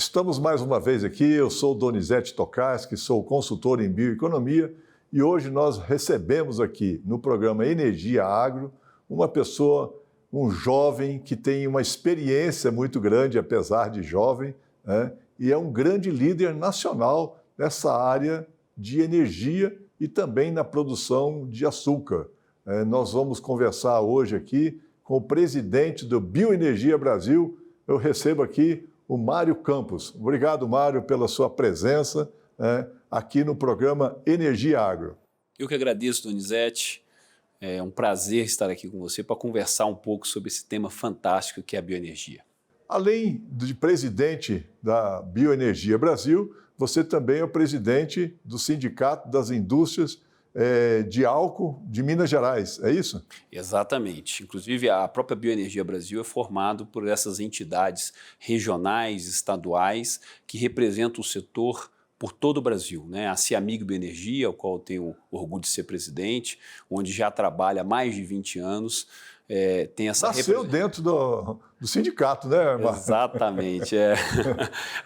Estamos mais uma vez aqui, eu sou Donizete Tokarski, sou consultor em bioeconomia e hoje nós recebemos aqui no programa Energia Agro uma pessoa, um jovem que tem uma experiência muito grande, apesar de jovem, né? E é um grande líder nacional nessa área de energia e também na produção de açúcar. Nós vamos conversar hoje aqui com o presidente do Bioenergia Brasil. Eu recebo aqui o Mário Campos. Obrigado, Mário, pela sua presença aqui no programa Energia Agro. Eu que agradeço, Donizete. É um prazer estar aqui com você para conversar um pouco sobre esse tema fantástico que é a bioenergia. Além de presidente da Bioenergia Brasil, você também é o presidente do Sindicato das Indústrias de Álcool de Minas Gerais, é isso? Exatamente. Inclusive, a própria Bioenergia Brasil é formado por essas entidades regionais, estaduais, que representam o setor por todo o Brasil, né? A Ciamig Bioenergia, ao qual eu tenho orgulho de ser presidente, onde já trabalha há mais de 20 anos, tem essa... Nasceu dentro do sindicato, né, Marcos? Exatamente.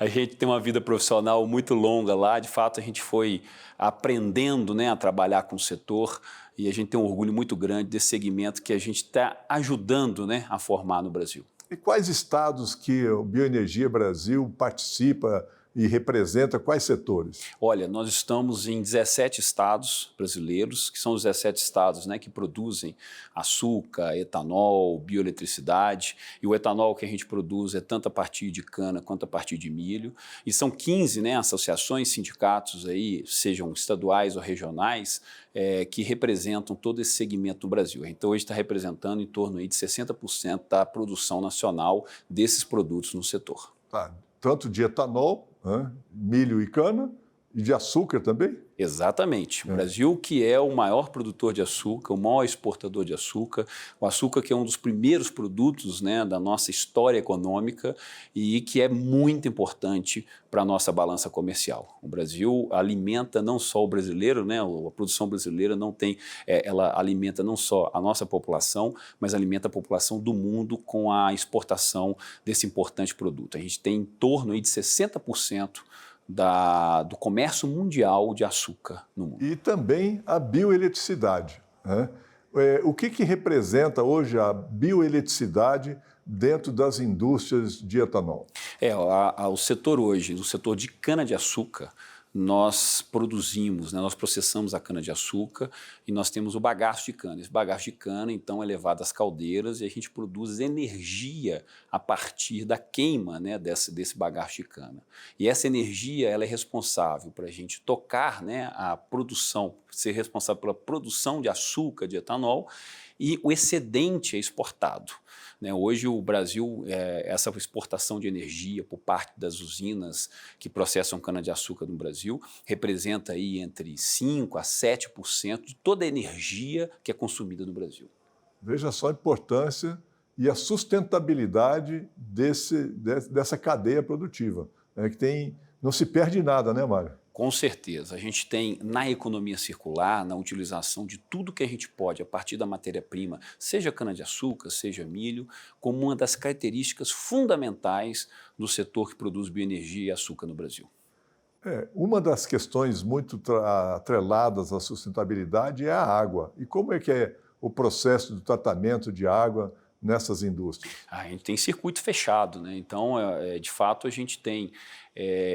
A gente tem uma vida profissional muito longa lá, de fato a gente foi aprendendo, né, a trabalhar com o setor e a gente tem um orgulho muito grande desse segmento que a gente está ajudando, né, a formar no Brasil. E quais estados que o Bioenergia Brasil participa e representa, quais setores? Olha, nós estamos em 17 estados brasileiros, que são os 17 estados, né, que produzem açúcar, etanol, bioeletricidade, e o etanol que a gente produz é tanto a partir de cana quanto a partir de milho, e são 15, né, associações, sindicatos, aí, sejam estaduais ou regionais, que representam todo esse segmento do Brasil. Então, hoje está representando em torno aí de 60% da produção nacional desses produtos no setor. Tá. Tanto de etanol, milho e cana, e de açúcar também? Exatamente. O Brasil, que é o maior produtor de açúcar, o maior exportador de açúcar, o açúcar que é um dos primeiros produtos, né, da nossa história econômica e que é muito importante para a nossa balança comercial. O Brasil alimenta não só o brasileiro, né, a produção brasileira não tem, ela alimenta não só a nossa população, mas alimenta a população do mundo com a exportação desse importante produto. A gente tem em torno aí de 60% do comércio mundial de açúcar no mundo. E também a bioeletricidade, né? O que representa hoje a bioeletricidade dentro das indústrias de etanol? O setor hoje, o setor de cana-de-açúcar, nós produzimos, né, nós processamos a cana-de-açúcar e nós temos o bagaço de cana. Esse bagaço de cana, então, é levado às caldeiras e a gente produz energia a partir da queima, né, desse bagaço de cana. E essa energia ela é responsável para a gente tocar, né, a produção, ser responsável pela produção de açúcar, de etanol, e o excedente é exportado. Hoje o Brasil, essa exportação de energia por parte das usinas que processam cana-de-açúcar no Brasil, representa aí entre 5% a 7% de toda a energia que é consumida no Brasil. Veja só a importância e a sustentabilidade dessa cadeia produtiva, que não se perde nada, né, Mário? Com certeza. A gente tem na economia circular, na utilização de tudo que a gente pode a partir da matéria-prima, seja cana-de-açúcar, seja milho, como uma das características fundamentais do setor que produz bioenergia e açúcar no Brasil. Uma das questões muito atreladas à sustentabilidade é a água. E como é que é o processo do tratamento de água nessas indústrias? A gente tem circuito fechado, né? Então, de fato, a gente tem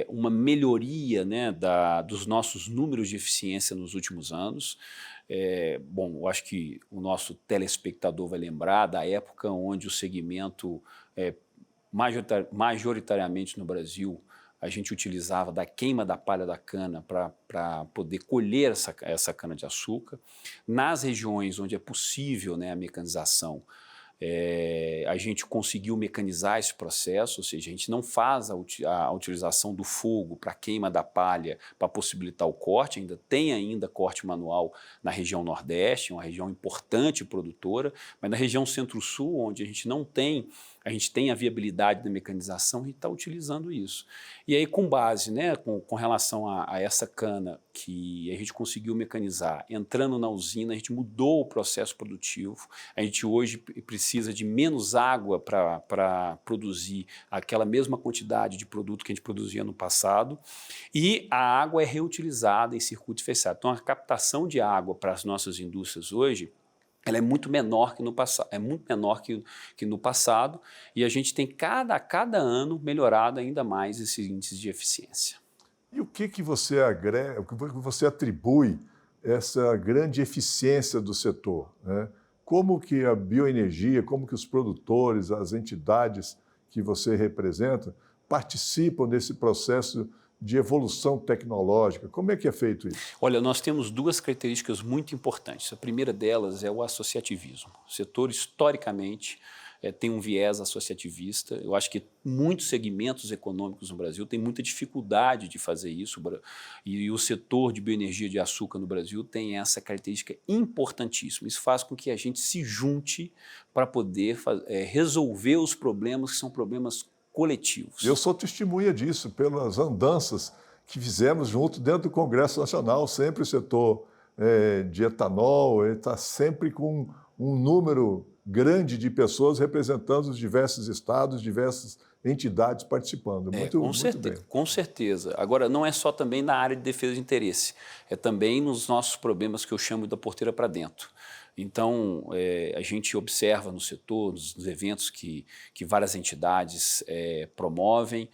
uma melhoria, né, dos nossos números de eficiência nos últimos anos. Bom, eu acho que o nosso telespectador vai lembrar da época onde o segmento, majoritariamente no Brasil, a gente utilizava da queima da palha da cana para poder colher essa cana-de-açúcar. Nas regiões onde é possível, né, a mecanização, a gente conseguiu mecanizar esse processo, ou seja, a gente não faz a utilização do fogo para queima da palha para possibilitar o corte, tem corte manual na região Nordeste, uma região importante produtora, mas na região Centro-Sul, onde a gente não tem a gente tem a viabilidade da mecanização, a gente está utilizando isso. E aí, com base, né, com relação a essa cana que a gente conseguiu mecanizar, entrando na usina, a gente mudou o processo produtivo, a gente hoje precisa de menos água para produzir aquela mesma quantidade de produto que a gente produzia no passado, e a água é reutilizada em circuito fechado. Então, a captação de água para as nossas indústrias hoje, ela é muito menor que no passado, que no passado, e a gente tem a cada ano melhorado ainda mais esses índices de eficiência. E o que você agrega, o que você atribui essa grande eficiência do setor, né? Como que a bioenergia, como que os produtores, as entidades que você representa participam desse processo de evolução tecnológica? Como é que é feito isso? Olha, nós temos duas características muito importantes. A primeira delas é o associativismo. O setor, historicamente, tem um viés associativista. Eu acho que muitos segmentos econômicos no Brasil têm muita dificuldade de fazer isso, e o setor de bioenergia de açúcar no Brasil tem essa característica importantíssima. Isso faz com que a gente se junte para poder resolver os problemas que são problemas coletivos. Eu sou testemunha disso, pelas andanças que fizemos junto dentro do Congresso Nacional, sempre o setor de etanol está sempre com um número grande de pessoas representando os diversos estados, diversas entidades participando. Muito bem. Com certeza. Agora, não é só também na área de defesa de interesse, é também nos nossos problemas que eu chamo da porteira para dentro. Então, a gente observa no setor, nos eventos que várias entidades promovem,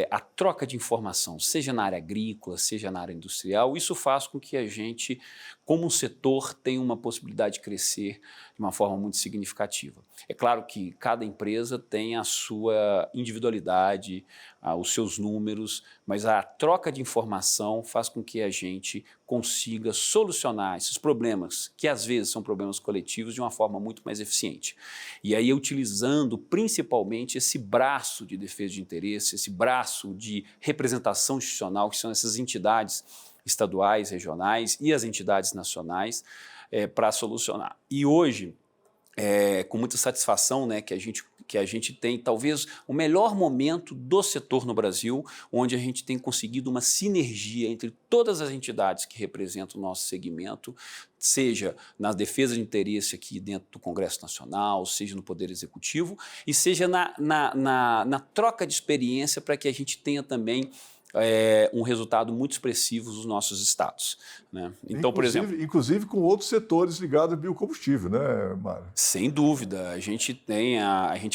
a troca de informação, seja na área agrícola, seja na área industrial. Isso faz com que a gente, como um setor, tenha uma possibilidade de crescer de uma forma muito significativa. É claro que cada empresa tem a sua individualidade, os seus números, mas a troca de informação faz com que a gente consiga solucionar esses problemas, que às vezes são problemas coletivos, de uma forma muito mais eficiente. E aí, utilizando principalmente esse braço de defesa de interesse, esse braço de representação institucional, que são essas entidades estaduais, regionais e as entidades nacionais, para solucionar. E hoje, com muita satisfação, né, que a gente tem talvez o melhor momento do setor no Brasil, onde a gente tem conseguido uma sinergia entre todas as entidades que representam o nosso segmento, seja na defesa de interesse aqui dentro do Congresso Nacional, seja no Poder Executivo, e seja na troca de experiência para que a gente tenha também um resultado muito expressivo dos nossos estados, né? Então, por exemplo... Inclusive com outros setores ligados ao biocombustível, né, Mário? Sem dúvida. A gente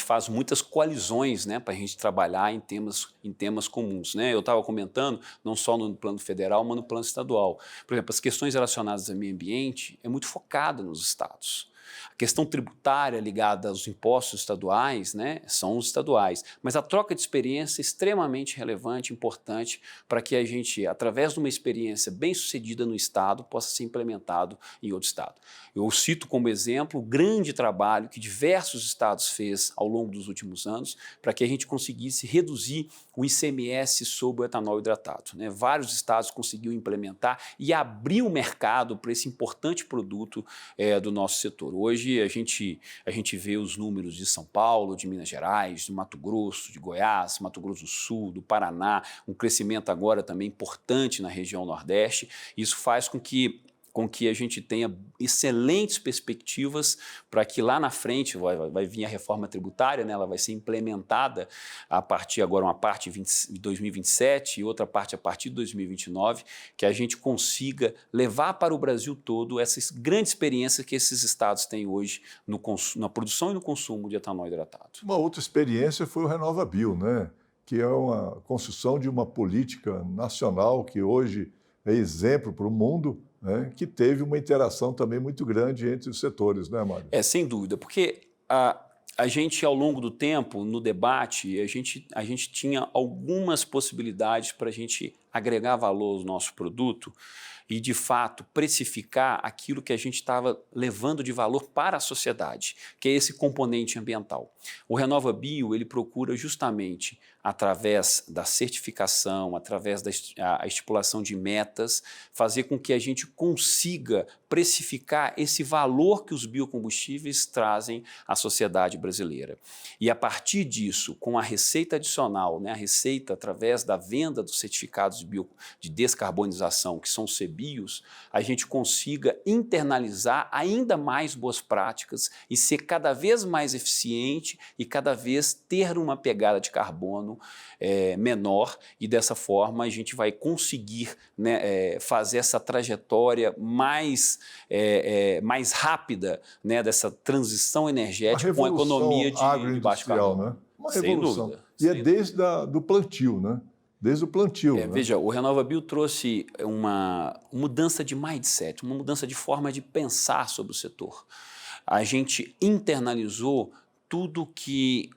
faz muitas coalizões, né, para a gente trabalhar em temas comuns, né? Eu estava comentando, não só no plano federal, mas no plano estadual. Por exemplo, as questões relacionadas ao meio ambiente é muito focada nos estados. A questão tributária ligada aos impostos estaduais, né, são os estaduais, mas a troca de experiência é extremamente relevante, importante, para que a gente, através de uma experiência bem-sucedida no estado, possa ser implementado em outro estado. Eu cito como exemplo o grande trabalho que diversos estados fez ao longo dos últimos anos para que a gente conseguisse reduzir o ICMS sobre o etanol hidratado, né? Vários estados conseguiram implementar e abrir o mercado para esse importante produto do nosso setor. Hoje a gente vê os números de São Paulo, de Minas Gerais, do Mato Grosso, de Goiás, Mato Grosso do Sul, do Paraná, um crescimento agora também importante na região Nordeste. Isso faz com que a gente tenha excelentes perspectivas para que lá na frente vai vir a reforma tributária, né? Ela vai ser implementada a partir agora, uma parte de 2027 e outra parte a partir de 2029, que a gente consiga levar para o Brasil todo essa grande experiência que esses estados têm hoje na produção e no consumo de etanol hidratado. Uma outra experiência foi o RenovaBio, né? Que é uma construção de uma política nacional que hoje é exemplo para o mundo, né, que teve uma interação também muito grande entre os setores, né, Mário? Sem dúvida, porque a gente, ao longo do tempo, no debate, a gente tinha algumas possibilidades para a gente agregar valor ao nosso produto e, de fato, precificar aquilo que a gente estava levando de valor para a sociedade, que é esse componente ambiental. O RenovaBio, ele procura justamente, através da certificação, através da estipulação de metas, fazer com que a gente consiga precificar esse valor que os biocombustíveis trazem à sociedade brasileira. E, a partir disso, com a receita adicional, né, a receita através da venda dos certificados de descarbonização, que são os CBIOS, a gente consiga internalizar ainda mais boas práticas e ser cada vez mais eficiente e cada vez ter uma pegada de carbono menor, e dessa forma a gente vai conseguir, né, fazer essa trajetória mais rápida, né, dessa transição energética com a economia de baixo carbono. Né? Uma sem revolução. Dúvida. E é desde do plantio, né? Desde o plantio. Né? Veja, o RenovaBio trouxe uma mudança de mindset, uma mudança de forma de pensar sobre o setor. A gente internalizou tudo que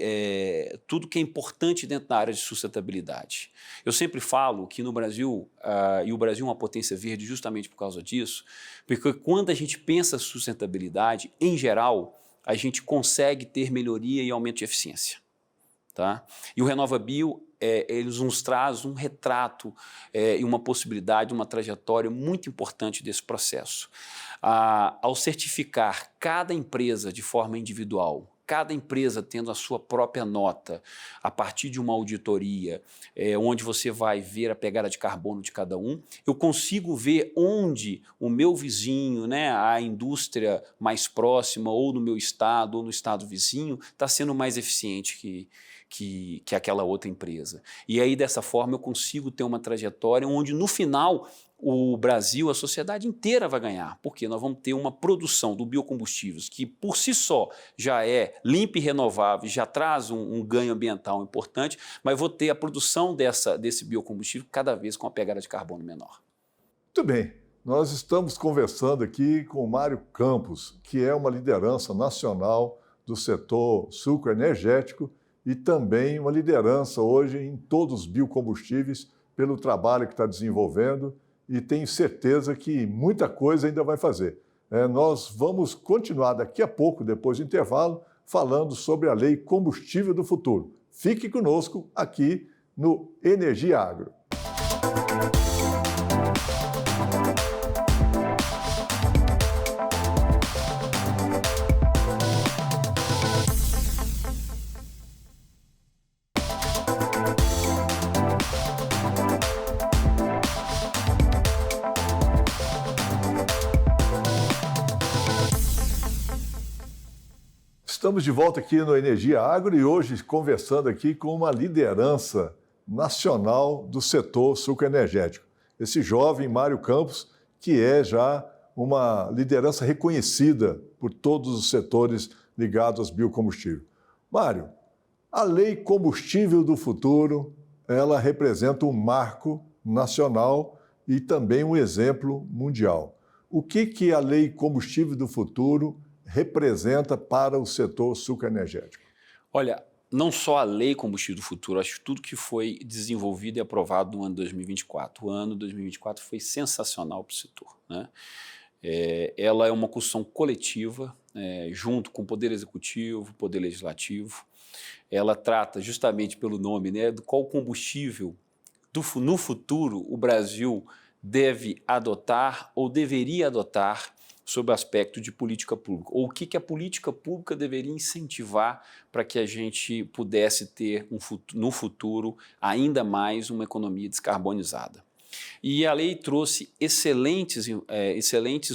é importante dentro da área de sustentabilidade. Eu sempre falo que no Brasil, e o Brasil é uma potência verde justamente por causa disso, porque quando a gente pensa sustentabilidade, em geral, a gente consegue ter melhoria e aumento de eficiência. Tá? E o RenovaBio, ele nos traz um retrato e uma possibilidade, uma trajetória muito importante desse processo. Ao certificar cada empresa de forma individual, cada empresa tendo a sua própria nota, a partir de uma auditoria, onde você vai ver a pegada de carbono de cada um, eu consigo ver onde o meu vizinho, né, a indústria mais próxima, ou no meu estado, ou no estado vizinho, está sendo mais eficiente que aquela outra empresa. E aí, dessa forma, eu consigo ter uma trajetória onde, no final, o Brasil, a sociedade inteira vai ganhar, porque nós vamos ter uma produção do biocombustíveis que, por si só, já é limpa e renovável, já traz um ganho ambiental importante, mas vou ter a produção desse biocombustível cada vez com a pegada de carbono menor. Muito bem. Nós estamos conversando aqui com o Mário Campos, que é uma liderança nacional do setor sucroenergético e também uma liderança hoje em todos os biocombustíveis pelo trabalho que está desenvolvendo, e tenho certeza que muita coisa ainda vai fazer. Nós vamos continuar daqui a pouco, depois do intervalo, falando sobre a Lei Combustível do Futuro. Fique conosco aqui no Energia Agro. Estamos de volta aqui no Energia Agro e hoje conversando aqui com uma liderança nacional do setor sucroenergético. Esse jovem Mário Campos, que é já uma liderança reconhecida por todos os setores ligados aos biocombustíveis. Mário, a Lei Combustível do Futuro, ela representa um marco nacional e também um exemplo mundial. O que a Lei Combustível do Futuro representa para o setor sucroenergético? Olha, não só a Lei Combustível do Futuro, acho que tudo que foi desenvolvido e aprovado no ano 2024. O ano 2024 foi sensacional para o setor, né? Ela é uma construção coletiva, junto com o Poder Executivo, o Poder Legislativo. Ela trata justamente pelo nome, né, de qual combustível no futuro o Brasil deve adotar ou deveria adotar sobre o aspecto de política pública, ou o que a política pública deveria incentivar para que a gente pudesse ter no futuro ainda mais uma economia descarbonizada. E a lei trouxe excelentes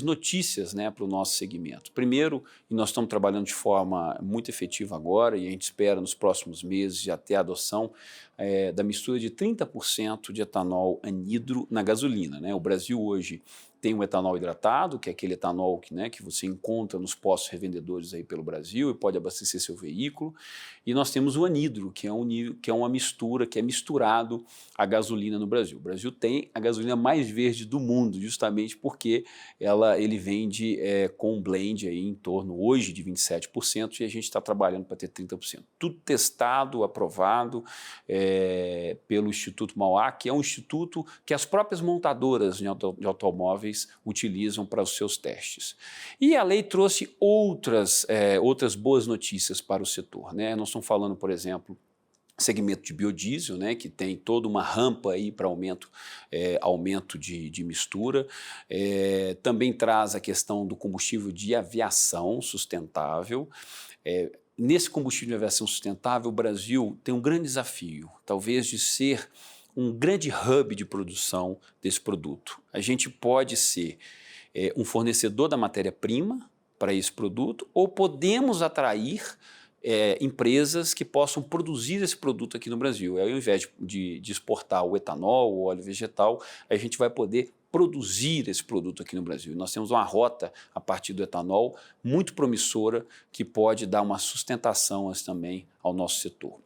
notícias, né, para o nosso segmento. Primeiro, e nós estamos trabalhando de forma muito efetiva agora, e a gente espera nos próximos meses já ter a adoção da mistura de 30% de etanol anidro na gasolina, né? O Brasil hoje tem o etanol hidratado, que é aquele etanol que você encontra nos postos revendedores aí pelo Brasil e pode abastecer seu veículo. E nós temos o anidro, que é uma mistura, que é misturado à gasolina no Brasil. O Brasil tem a gasolina mais verde do mundo, justamente porque ele vende com um blend aí em torno hoje de 27%, e a gente está trabalhando para ter 30%. Tudo testado, aprovado, pelo Instituto Mauá, que é um instituto que as próprias montadoras de automóveis utilizam para os seus testes. E a lei trouxe outras boas notícias para o setor, né? Nós estamos falando, por exemplo, segmento de biodiesel, né, que tem toda uma rampa aí para aumento de mistura. Também traz a questão do combustível de aviação sustentável. Nesse combustível de aviação sustentável, o Brasil tem um grande desafio, talvez de ser um grande hub de produção desse produto. A gente pode ser um fornecedor da matéria-prima para esse produto, ou podemos atrair empresas que possam produzir esse produto aqui no Brasil. Ao invés de exportar o etanol, o óleo vegetal, a gente vai poder produzir esse produto aqui no Brasil. Nós temos uma rota a partir do etanol muito promissora que pode dar uma sustentação também ao nosso setor.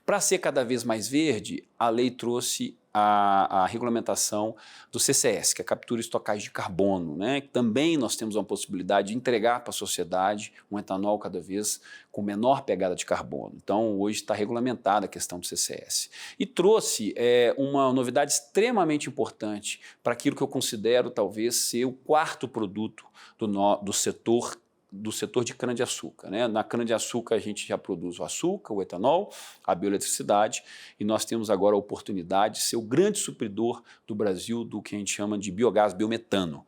Para ser cada vez mais verde, a lei trouxe a regulamentação do CCS, que é a captura e estocagem de carbono, né? Também nós temos uma possibilidade de entregar para a sociedade um etanol cada vez com menor pegada de carbono. Então, hoje está regulamentada a questão do CCS. E trouxe uma novidade extremamente importante para aquilo que eu considero talvez ser o quarto produto do setor de cana-de-açúcar, né? Na cana-de-açúcar a gente já produz o açúcar, o etanol, a bioeletricidade, e nós temos agora a oportunidade de ser o grande supridor do Brasil do que a gente chama de biogás, biometano.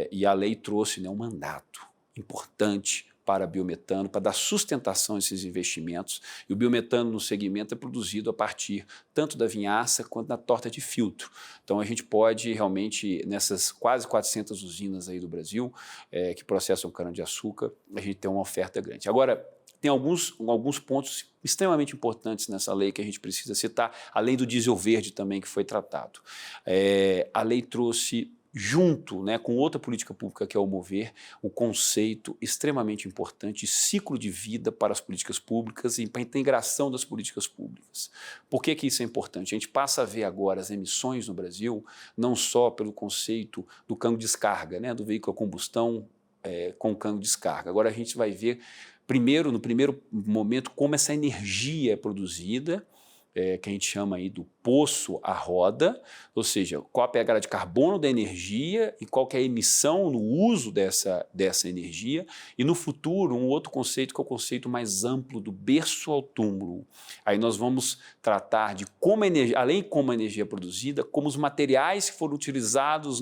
E a lei trouxe, né, um mandato importante para biometano, para dar sustentação a esses investimentos. E o biometano no segmento é produzido a partir tanto da vinhaça quanto da torta de filtro. Então a gente pode realmente, nessas quase 400 usinas aí do Brasil, que processam cana-de-açúcar, a gente tem uma oferta grande. Agora, tem alguns pontos extremamente importantes nessa lei que a gente precisa citar, além do diesel verde também que foi tratado. A lei trouxe junto, né, com outra política pública que é o Mover, o conceito extremamente importante de ciclo de vida para as políticas públicas e para a integração das políticas públicas. Por que isso é importante? A gente passa a ver agora as emissões no Brasil não só pelo conceito do cano-descarga, né, do veículo a combustão com cano-descarga. Agora a gente vai ver, no primeiro momento, como essa energia é produzida, que a gente chama aí do poço à roda, ou seja, qual a pegada de carbono da energia e qual que é a emissão no uso dessa energia, e no futuro um outro conceito que é o conceito mais amplo do berço ao túmulo. Aí nós vamos tratar de como a energia, além de como a energia é produzida, como os materiais que foram utilizados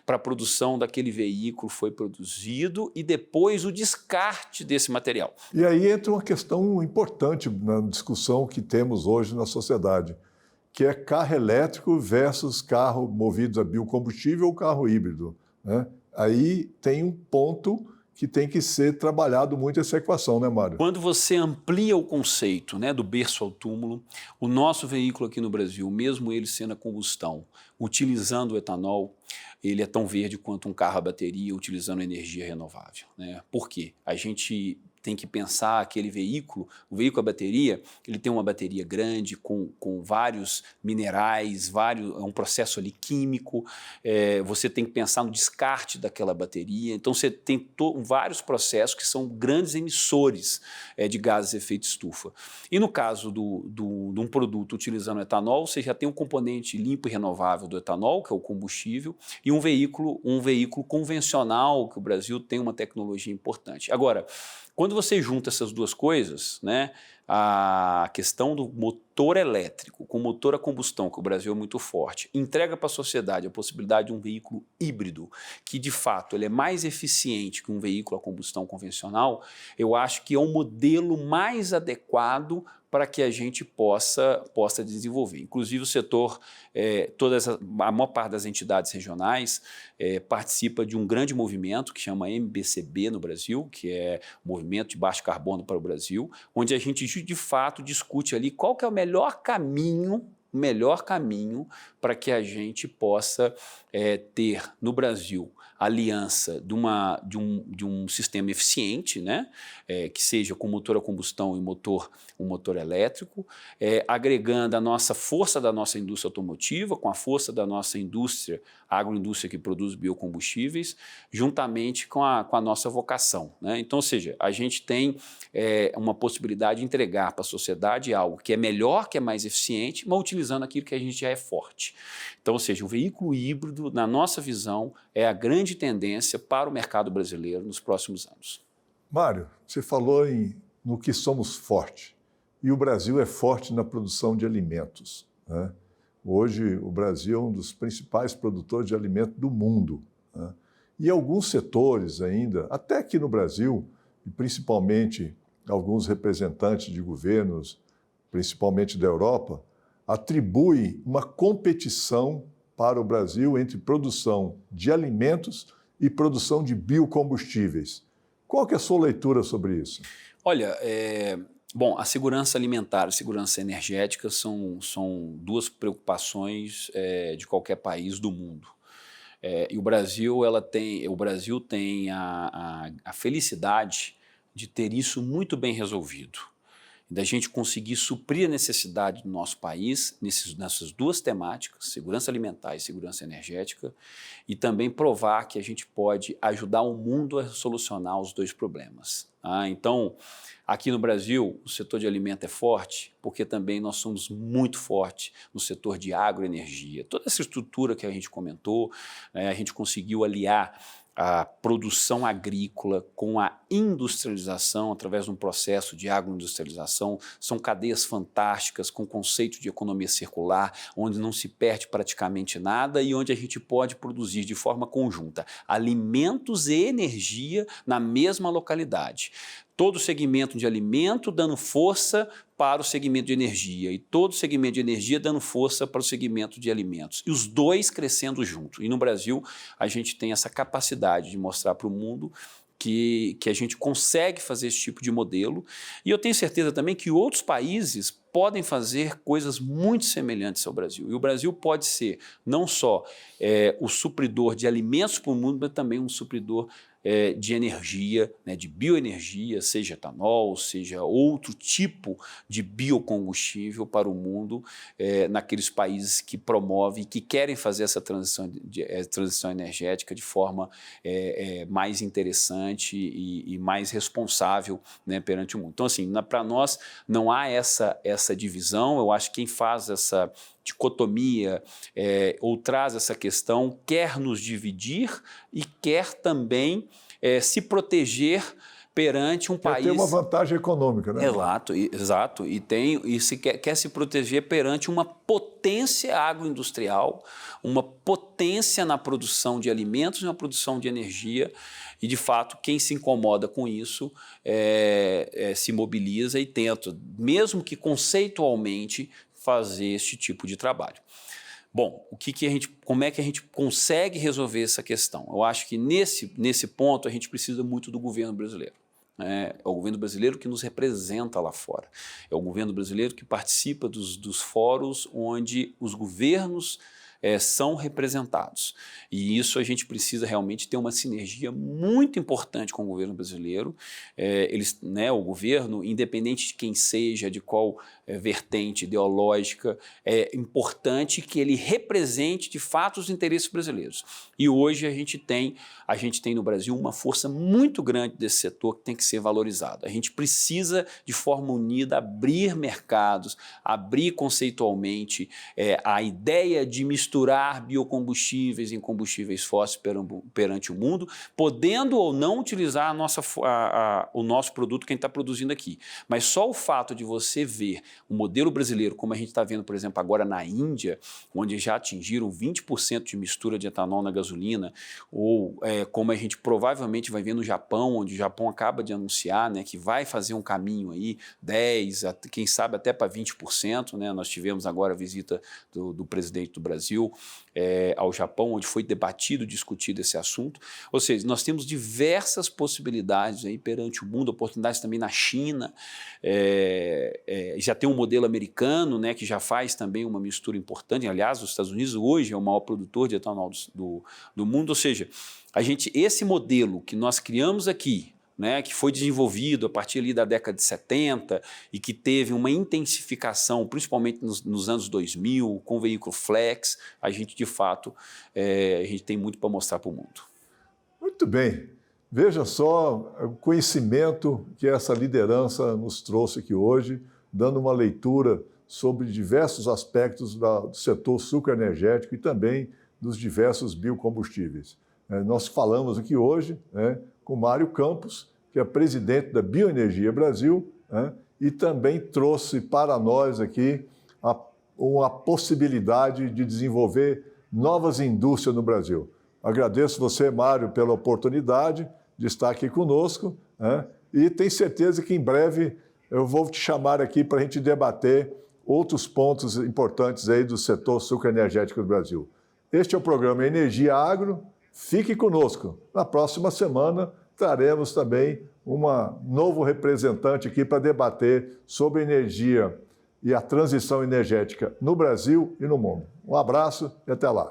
para a produção daquele veículo foi produzido e depois o descarte desse material. E aí entra uma questão importante na discussão que temos hoje na sociedade, que é carro elétrico versus carro movidos a biocombustível ou carro híbrido, né? Aí tem um ponto que tem que ser trabalhado muito essa equação, né, Mário? Quando você amplia o conceito, né, do berço ao túmulo, o nosso veículo aqui no Brasil, mesmo ele sendo a combustão, utilizando o etanol, ele é tão verde quanto um carro a bateria utilizando energia renovável, né? Por quê? A gente tem que pensar aquele veículo, o veículo a bateria, ele tem uma bateria grande com vários minerais, é um processo ali químico, você tem que pensar no descarte daquela bateria, então você tem vários processos que são grandes emissores de gases de efeito estufa. E no caso de um produto utilizando etanol, você já tem um componente limpo e renovável do etanol, que é o combustível, e um veículo convencional, que o Brasil tem uma tecnologia importante. Agora, quando você junta essas duas coisas, né, a questão do motor elétrico com motor a combustão, que o Brasil é muito forte, entrega para a sociedade a possibilidade de um veículo híbrido, que de fato ele é mais eficiente que um veículo a combustão convencional, eu acho que é um modelo mais adequado para que a gente possa desenvolver. Inclusive o setor, a maior parte das entidades regionais participa de um grande movimento que chama MBCB no Brasil, que é o Movimento de Baixo Carbono para o Brasil, onde a gente de fato discute ali qual que é o melhor caminho para que a gente possa ter no Brasil a aliança de um sistema eficiente, né? Que seja com motor a combustão e um motor elétrico, agregando a nossa força da nossa indústria automotiva com a força da nossa indústria, a agroindústria que produz biocombustíveis, juntamente com a nossa vocação, né? Então, ou seja, a gente tem uma possibilidade de entregar para a sociedade algo que é melhor, que é mais eficiente, mas utilizando aquilo que a gente já é forte. Então, ou seja, o veículo híbrido, na nossa visão, é a grande tendência para o mercado brasileiro nos próximos anos. Mário, você falou no que somos fortes. E o Brasil é forte na produção de alimentos, né? Hoje, o Brasil é um dos principais produtores de alimento do mundo, né? E alguns setores ainda, até aqui no Brasil, e principalmente alguns representantes de governos, principalmente da Europa, atribuem uma competição para o Brasil entre produção de alimentos e produção de biocombustíveis. Qual que é a sua leitura sobre isso? Olha, bom, a segurança alimentar e a segurança energética são duas preocupações de qualquer país do mundo. E o Brasil tem a felicidade de ter isso muito bem resolvido, da gente conseguir suprir a necessidade do nosso país nessas duas temáticas, segurança alimentar e segurança energética, e também provar que a gente pode ajudar o mundo a solucionar os dois problemas. Então, aqui no Brasil, o setor de alimento é forte, porque também nós somos muito fortes no setor de agroenergia. Toda essa estrutura que a gente comentou, a gente conseguiu aliar a produção agrícola com a industrialização através de um processo de agroindustrialização. São cadeias fantásticas com conceito de economia circular, onde não se perde praticamente nada e onde a gente pode produzir de forma conjunta alimentos e energia na mesma localidade. Todo o segmento de alimento dando força para o segmento de energia e todo o segmento de energia dando força para o segmento de alimentos. E os dois crescendo juntos. E no Brasil, a gente tem essa capacidade de mostrar para o mundo que a gente consegue fazer esse tipo de modelo. E eu tenho certeza também que outros países podem fazer coisas muito semelhantes ao Brasil. E o Brasil pode ser não só o supridor de alimentos para o mundo, mas também um supridor de energia, né, de bioenergia, seja etanol, seja outro tipo de biocombustível para o mundo, naqueles países que promovem, que querem fazer essa transição energética de forma mais interessante e mais responsável, né, perante o mundo. Então, assim, para nós não há essa divisão. Eu acho que quem faz essa dicotomia ou traz essa questão quer nos dividir e quer também se proteger perante um país... Quer ter uma vantagem econômica, né? Exato. E quer se proteger perante uma potência agroindustrial, uma potência na produção de alimentos e na produção de energia. E, de fato, quem se incomoda com isso se mobiliza e tenta, mesmo que conceitualmente, fazer esse tipo de trabalho. Bom, como é que a gente consegue resolver essa questão? Eu acho que nesse ponto a gente precisa muito do governo brasileiro. É o governo brasileiro que nos representa lá fora. É o governo brasileiro que participa dos fóruns onde os governos são representados. E isso a gente precisa realmente ter uma sinergia muito importante com o governo brasileiro. O governo, independente de quem seja, de qual vertente ideológica, é importante que ele represente de fato os interesses brasileiros. E hoje a gente tem no Brasil uma força muito grande desse setor que tem que ser valorizado. A gente precisa, de forma unida, abrir mercados, abrir conceitualmente a ideia de misturar biocombustíveis em combustíveis fósseis perante o mundo, podendo ou não utilizar o nosso produto que a gente está produzindo aqui. Mas só o fato de você ver o modelo brasileiro, como a gente está vendo, por exemplo, agora na Índia, onde já atingiram 20% de mistura de etanol na gasolina, ou como a gente provavelmente vai ver no Japão, onde o Japão acaba de anunciar, né, que vai fazer um caminho aí, 10%, quem sabe até para 20%, né? Nós tivemos agora a visita do presidente do Brasil, Brasil ao Japão, onde foi debatido, discutido esse assunto. Ou seja, nós temos diversas possibilidades aí perante o mundo, oportunidades também na China, já tem um modelo americano, né, que já faz também uma mistura importante. Aliás, os Estados Unidos hoje é o maior produtor de etanol do mundo. Ou seja, esse modelo que nós criamos aqui, né, que foi desenvolvido a partir ali da década de 70 e que teve uma intensificação, principalmente nos anos 2000, com o veículo flex, a gente, de fato, a gente tem muito para mostrar para o mundo. Muito bem. Veja só o conhecimento que essa liderança nos trouxe aqui hoje, dando uma leitura sobre diversos aspectos do setor sucroenergético e também dos diversos biocombustíveis. Nós falamos aqui hoje, né, com Mário Campos, que é presidente da Bioenergia Brasil, né, e também trouxe para nós aqui uma possibilidade de desenvolver novas indústrias no Brasil. Agradeço você, Mário, pela oportunidade de estar aqui conosco, né, e tenho certeza que em breve eu vou te chamar aqui para a gente debater outros pontos importantes aí do setor sucroenergético do Brasil. Este é o programa Energia Agro. Fique conosco. Na próxima semana traremos também um novo representante aqui para debater sobre energia e a transição energética no Brasil e no mundo. Um abraço e até lá.